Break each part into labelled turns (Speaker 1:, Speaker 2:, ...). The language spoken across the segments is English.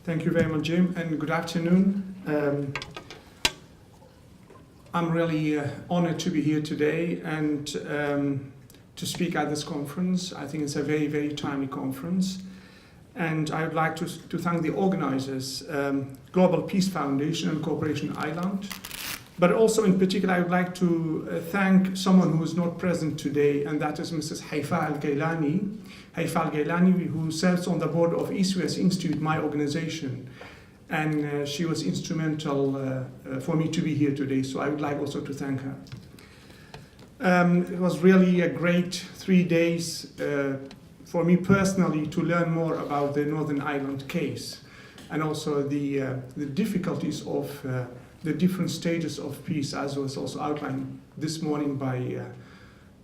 Speaker 1: Thank you very much, Jim, and good afternoon. I'm really honored to be here today and to speak at this conference. I think it's a very, very timely conference. And I would like to thank the organizers, Global Peace Foundation and Cooperation Island. But also in particular, I would like to thank someone who is not present today, and that is Mrs. Haifa Al-Gailani. Haifa Al-Gailani, who serves on the board of East-West Institute, my organization. And she was instrumental for me to be here today, so I would like also to thank her. It was really a great 3 days for me personally to learn more about the Northern Ireland case and also the difficulties of the different stages of peace, as was also outlined this morning by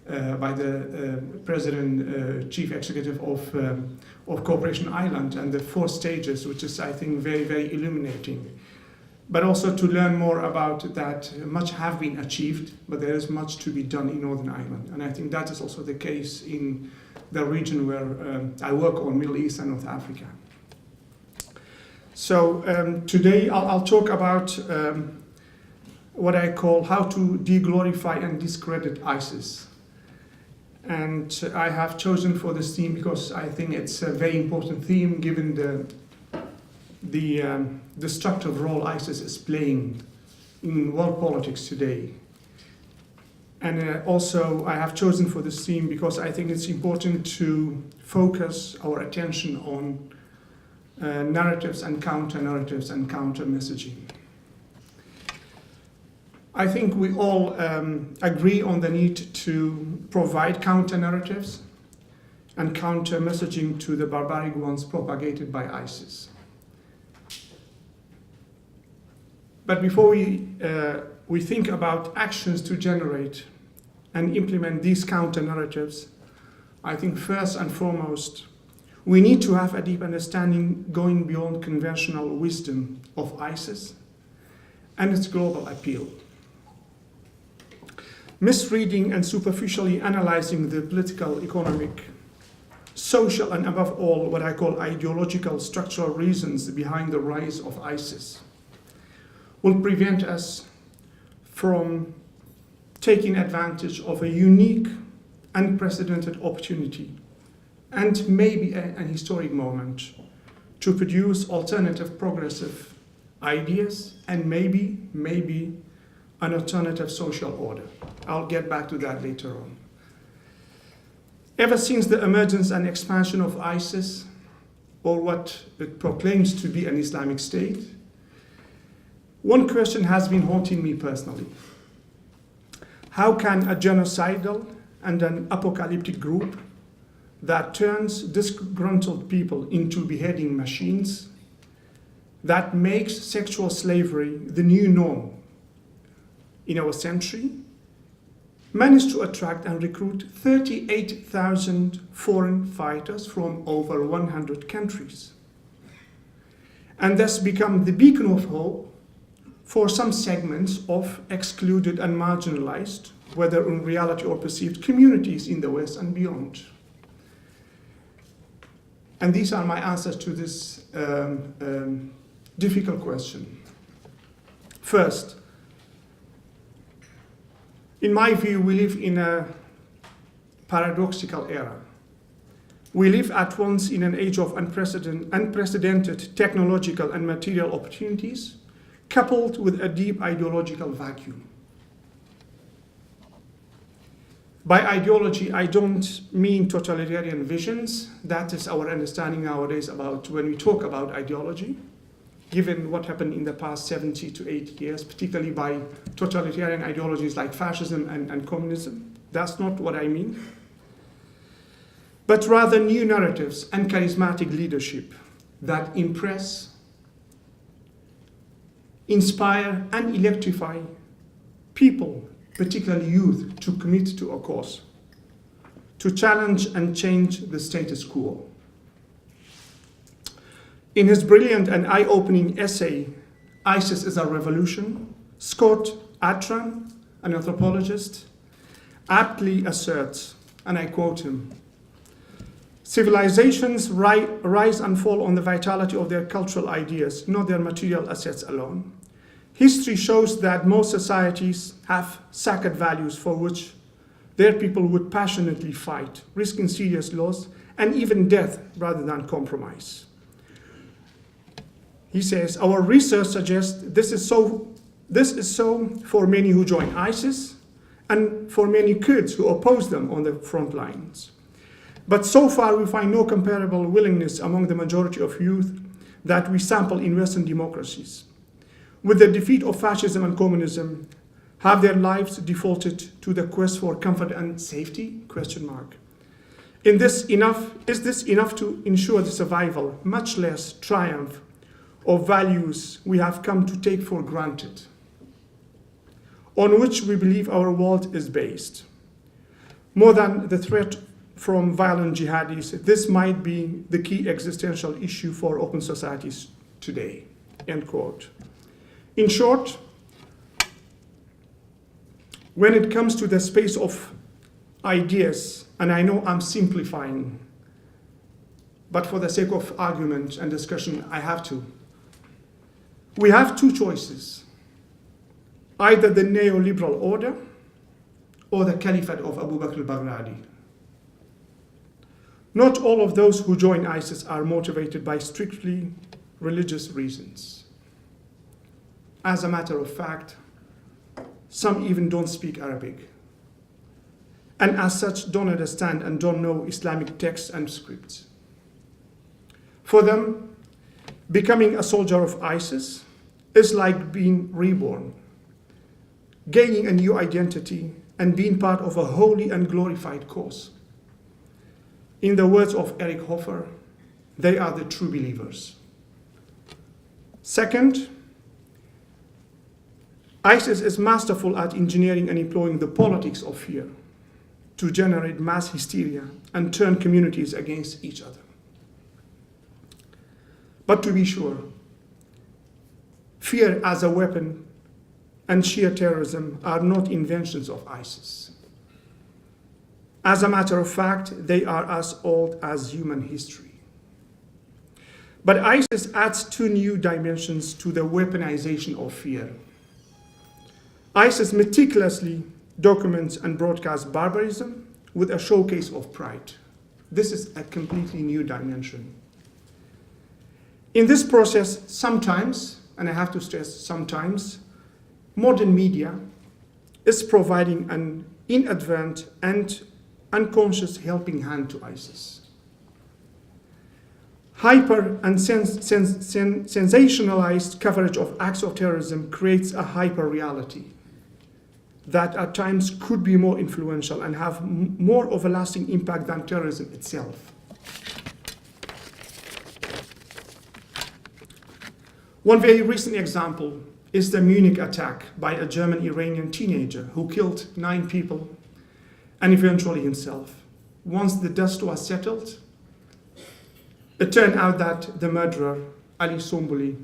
Speaker 1: the President, Chief Executive of Cooperation Island, and the 4 stages, which is, I think, very, very illuminating. But also to learn more about that much have been achieved, but there is much to be done in Northern Ireland. And I think that is also the case in the region where I work on, Middle East and North Africa. So today I'll talk about what I call how to de-glorify and discredit ISIS. And I have chosen for this theme because I think it's a very important theme given the destructive role ISIS is playing in world politics today. And also I have chosen for this theme because I think it's important to focus our attention on narratives and counter-narratives and counter-messaging. I think we all agree on the need to provide counter-narratives and counter-messaging to the barbaric ones propagated by ISIS. But before we think about actions to generate and implement these counter-narratives, I think first and foremost, we need to have a deep understanding going beyond conventional wisdom of ISIS and its global appeal. Misreading and superficially analyzing the political, economic, social, and above all, what I call ideological structural reasons behind the rise of ISIS will prevent us from taking advantage of a unique, unprecedented opportunity and maybe an historic moment to produce alternative progressive ideas and maybe an alternative social order. I'll get back to that later on. Ever since the emergence and expansion of ISIS, or what it proclaims to be an Islamic State, one question has been haunting me personally. How can a genocidal and an apocalyptic group that turns disgruntled people into beheading machines, that makes sexual slavery the new norm in our century, managed to attract and recruit 38,000 foreign fighters from over 100 countries, and thus become the beacon of hope for some segments of excluded and marginalized, whether in reality or perceived, communities in the West and beyond. And these are my answers to this difficult question. First, in my view, we live in a paradoxical era. We live at once in an age of unprecedented technological and material opportunities, coupled with a deep ideological vacuum. By ideology, I don't mean totalitarian visions. That is our understanding nowadays about when we talk about ideology, given what happened in the past 70 to 80 years, particularly by totalitarian ideologies like fascism and communism. That's not what I mean. But rather new narratives and charismatic leadership that impress, inspire, and electrify people, particularly youth, to commit to a cause, to challenge and change the status quo. In his brilliant and eye-opening essay, ISIS is a Revolution, Scott Atran, an anthropologist, aptly asserts, and I quote him, Civilizations rise and fall on the vitality of their cultural ideas, not their material assets alone. History shows that most societies have sacred values for which their people would passionately fight, risking serious loss and even death rather than compromise. He says, our research suggests this is so for many who join ISIS and for many Kurds who oppose them on the front lines. But so far we find no comparable willingness among the majority of youth that we sample in Western democracies. With the defeat of fascism and communism, have their lives defaulted to the quest for comfort and safety? ? Is this enough to ensure the survival, much less triumph, of values we have come to take for granted, on which we believe our world is based? More than the threat from violent jihadis, this might be the key existential issue for open societies today, end quote. In short, when it comes to the space of ideas, and I know I'm simplifying, but for the sake of argument and discussion, I have to. We have two choices, either the neoliberal order or the caliphate of Abu Bakr al-Baghdadi. Not all of those who join ISIS are motivated by strictly religious reasons. As a matter of fact, some even don't speak Arabic, and as such don't understand and don't know Islamic texts and scripts. For them, becoming a soldier of ISIS is like being reborn, gaining a new identity and being part of a holy and glorified cause. In the words of Eric Hoffer, they are the true believers. Second, ISIS is masterful at engineering and employing the politics of fear to generate mass hysteria and turn communities against each other. But to be sure, fear as a weapon and sheer terrorism are not inventions of ISIS. As a matter of fact, they are as old as human history. But ISIS adds two new dimensions to the weaponization of fear. ISIS meticulously documents and broadcasts barbarism with a showcase of pride. This is a completely new dimension. In this process, sometimes, and I have to stress sometimes, modern media is providing an inadvertent and unconscious helping hand to ISIS. Hyper and sensationalized coverage of acts of terrorism creates a hyper reality that at times could be more influential and have more of a lasting impact than terrorism itself. One very recent example is the Munich attack by a German-Iranian teenager who killed 9 people and eventually himself. Once the dust was settled, it turned out that the murderer, Ali Sombuli,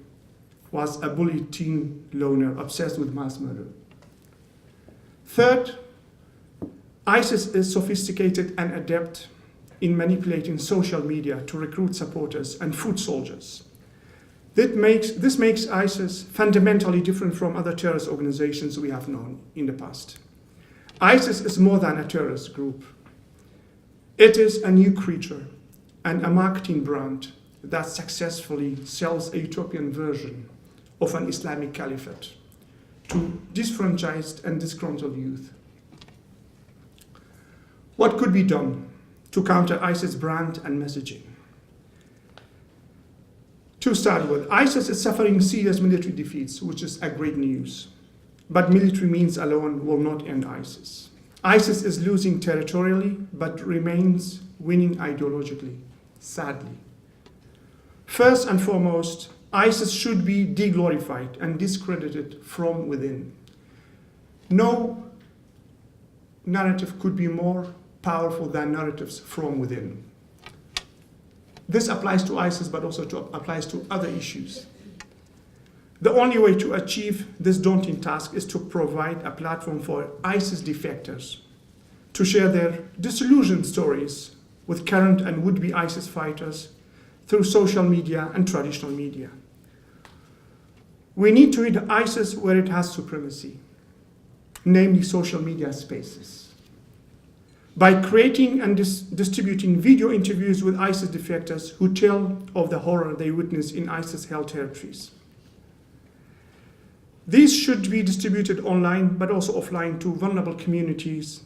Speaker 1: was a bullied teen loner obsessed with mass murder. Third, ISIS is sophisticated and adept in manipulating social media to recruit supporters and foot soldiers. This makes ISIS fundamentally different from other terrorist organizations we have known in the past. ISIS is more than a terrorist group. It is a new creature and a marketing brand that successfully sells a utopian version of an Islamic caliphate to disfranchised and disgruntled youth. What could be done to counter ISIS brand and messaging? To start with, ISIS is suffering serious military defeats, which is a great news. But military means alone will not end ISIS. ISIS is losing territorially, but remains winning ideologically, sadly. First and foremost, ISIS should be deglorified and discredited from within. No narrative could be more powerful than narratives from within. This applies to ISIS, but also applies to other issues. The only way to achieve this daunting task is to provide a platform for ISIS defectors to share their disillusioned stories with current and would-be ISIS fighters through social media and traditional media. We need to read ISIS where it has supremacy, namely social media spaces. By creating and distributing video interviews with ISIS defectors who tell of the horror they witness in ISIS-held territories. These should be distributed online, but also offline to vulnerable communities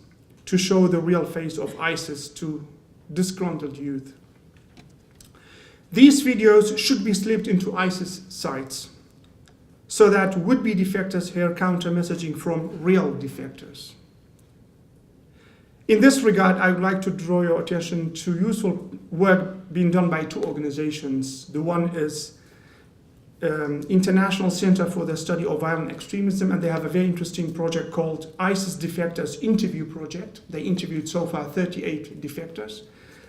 Speaker 1: to show the real face of ISIS to disgruntled youth. These videos should be slipped into ISIS sites so that would-be defectors hear counter-messaging from real defectors. In this regard, I would like to draw your attention to useful work being done by two organizations. The one is International Center for the Study of Violent Extremism, and they have a very interesting project called ISIS Defectors Interview Project. They interviewed so far 38 defectors.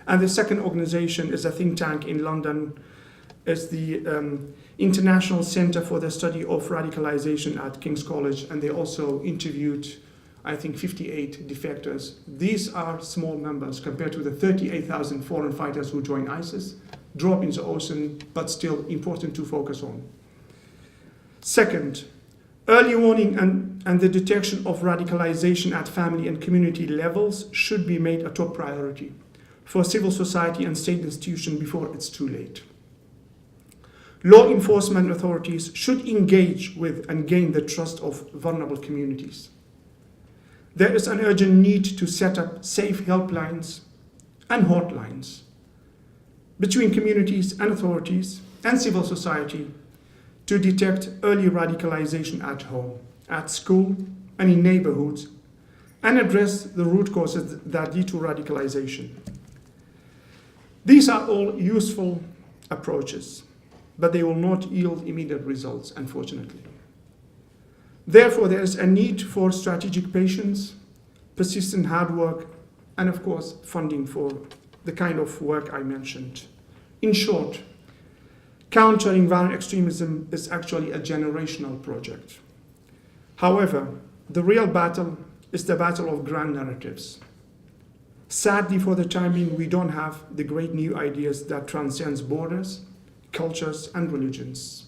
Speaker 1: And the second organization is a think tank in London. It's the International Center for the Study of Radicalization at King's College, and they also interviewed, I think, 58 defectors. These are small numbers compared to the 38,000 foreign fighters who joined ISIS. Drop in the ocean, but still important to focus on. Second, early warning and the detection of radicalization at family and community levels should be made a top priority for civil society and state institutions before it's too late. Law enforcement authorities should engage with and gain the trust of vulnerable communities. There is an urgent need to set up safe helplines and hotlines between communities and authorities and civil society to detect early radicalization at home, at school, and in neighborhoods, and address the root causes that lead to radicalization. These are all useful approaches, but they will not yield immediate results, unfortunately. Therefore, there is a need for strategic patience, persistent hard work, and of course, funding for the kind of work I mentioned. In short, countering violent extremism is actually a generational project. However, the real battle is the battle of grand narratives. Sadly, for the time being, we don't have the great new ideas that transcends borders, cultures, and religions.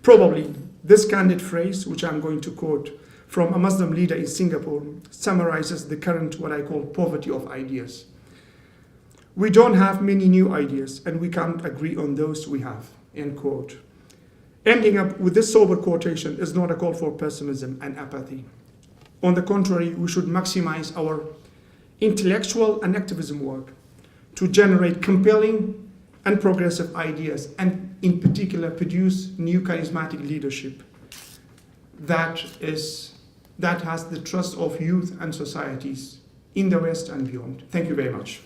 Speaker 1: Probably, this candid phrase, which I'm going to quote from a Muslim leader in Singapore, summarizes the current, what I call, poverty of ideas. We don't have many new ideas, and we can't agree on those we have, end quote. Ending up with this sober quotation is not a call for pessimism and apathy. On the contrary, we should maximize our intellectual and activism work to generate compelling and progressive ideas, and in particular, produce new charismatic leadership that has the trust of youth and societies in the West and beyond. Thank you very much.